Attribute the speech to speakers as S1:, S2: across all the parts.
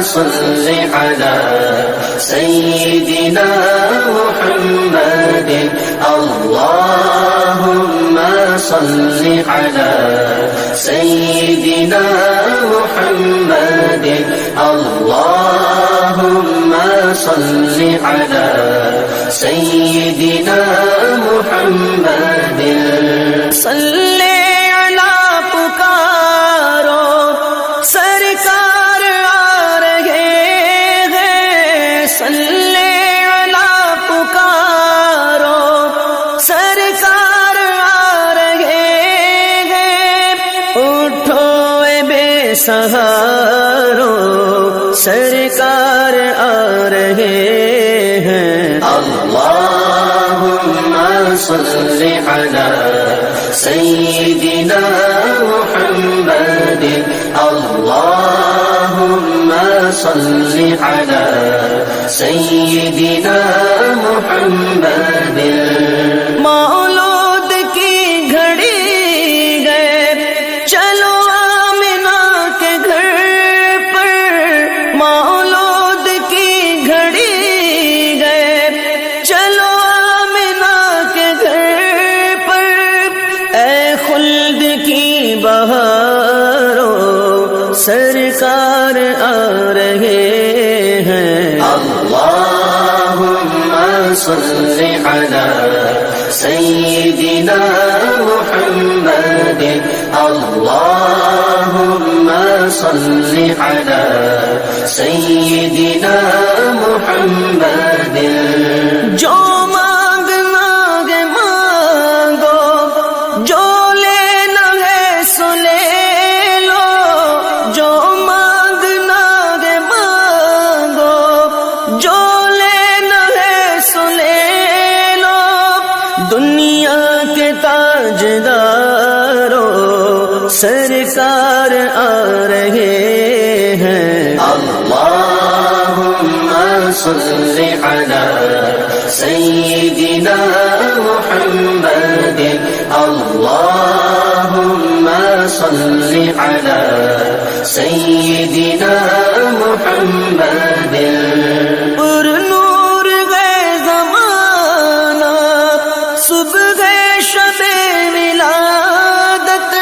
S1: صل على سيدنا محمد اللهم صل على سيدنا محمد اللهم صل على سيدنا محمد صلی علی پکارو سرکار آ رہے ہیں صلی علی پکارو سرکار آ رہے ہیں اٹھو اے بے سہارو سرکار آ رہے ہیں اللہم صل علی سیدنا محمد اللہم صل علی سیدنا محمد مولود کی گھڑی گئے چلو آمنہ کے گھر پر مولود کی گھڑی گئے چلو آمنہ کے گھر پر اے خلد کی بہاروں سرکار آ رہے ہیں اللہم صل علی سیدنا محمد اللہم صل علی سیدنا محمد جو مانگنا ہے مانگو جو لینا ہے سو لے لو جو مانگنا ہے مانگو جو لینا ہے سو لے لو دنیا کے تاجدارو سرکار آ رہے ہیں اللہم صل علی سیدنا محمد اللہم صل علی سیدنا محمد پر نور گئے زمانہ صبح شب ولادت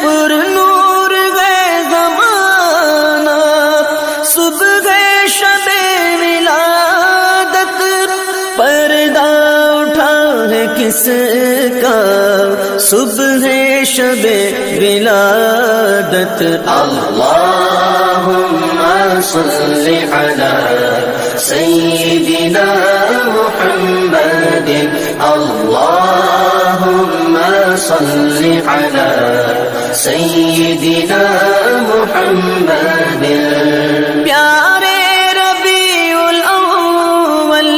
S1: پر نور گئے زمانہ صبح شب ولادت پردہ اٹھا ہے کس کا صبح شب ولادت اللہم صل علی سیدنا محمد اللہم صل علی سیدنا محمد پیارے ربیع الاول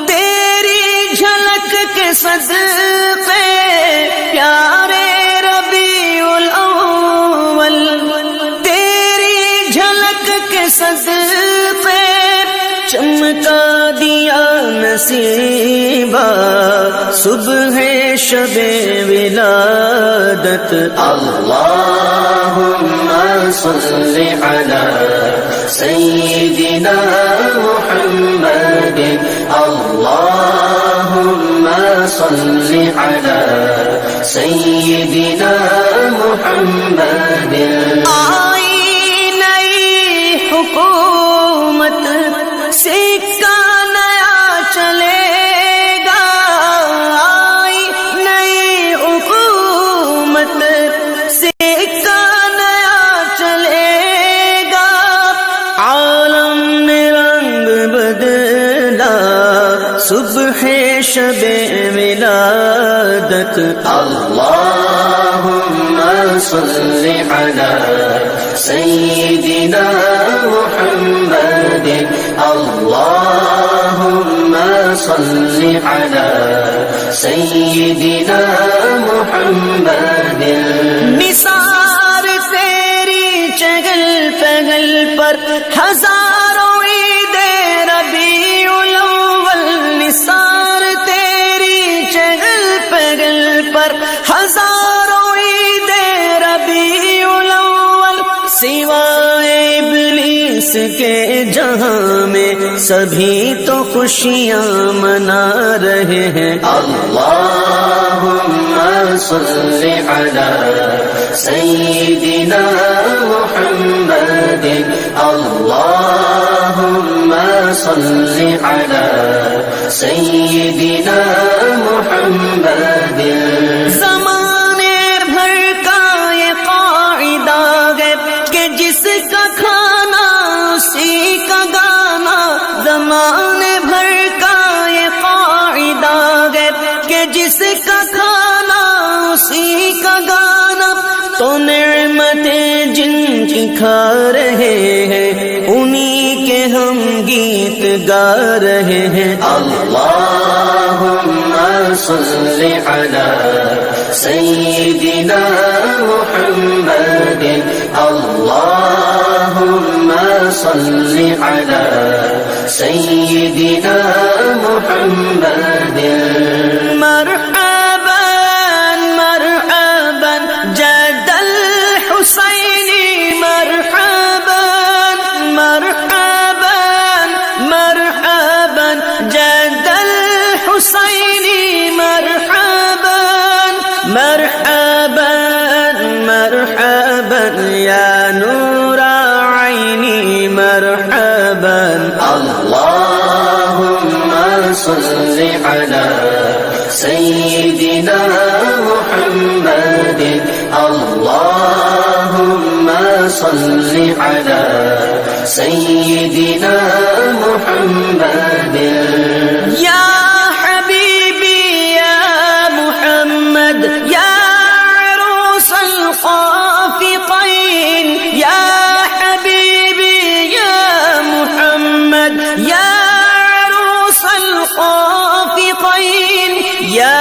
S1: تیری جھلک کے صدقے پیارے ربیع الاول تیری جھلک کے صدقے چمکا دیا نصیبہ صبح شب ولادت اللہم صل علی سیدنا محمد اللہم صل علی سیدنا محمد آئی نئی حکومت سکہ نیا چلے گا آئی نئی حکومت سکہ نیا چلے گا عالم نے رنگ بدلا صبح شب ولادت اللہم صل علی سیدنا محمد اللہم صل علی سیدنا محمد نثار تیری چگل پگل پر ہزاروں عید ربیع الاول نثار تیری چگل پگل پر ہزاروں عید ربیع الاول سوائے ابلیس انس کے جہاں میں سبھی تو خوشیاں منا رہے ہیں. اللہم صلی علی سیدنا محمد. اللہم صلی علی سیدنا محمد. زمانے بھر کا یہ قاعدہ ہے کہ جس کا کھانا اسی کا گانا. زمانے بھر کا یہ قاعدہ ہے کہ جس کا کھانا اسی کا گانا. تو نعمتیں جن کی کھا رہے ہیں انہی کے ہم گیت گا رہے ہیں. اللہم صلی علی سیدنا محمد. اللہم صلی علی سیدنا محمد. مرحبا مرحبا جد الحسین. مرحبا مرحبا مرحبا جد الحسین. مرحبا مرحبا مرحبا یا نور عینی. مرحبا. اللہم صلی علی سیدنا محمد. اللہم صلی علی سیدنا محمد. یا حبیبی یا محمد یا عروس الخافقین. یا حبیبی یا محمد یا عروس الخافقین. یا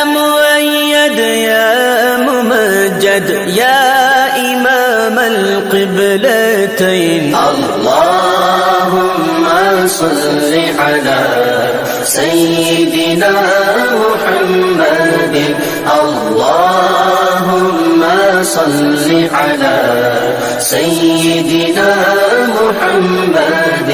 S1: مؤید یا ممجد یا امام القبلتین. اللہم صلی علی سیدنا محمد. اللہم صلی علی سیدنا محمد.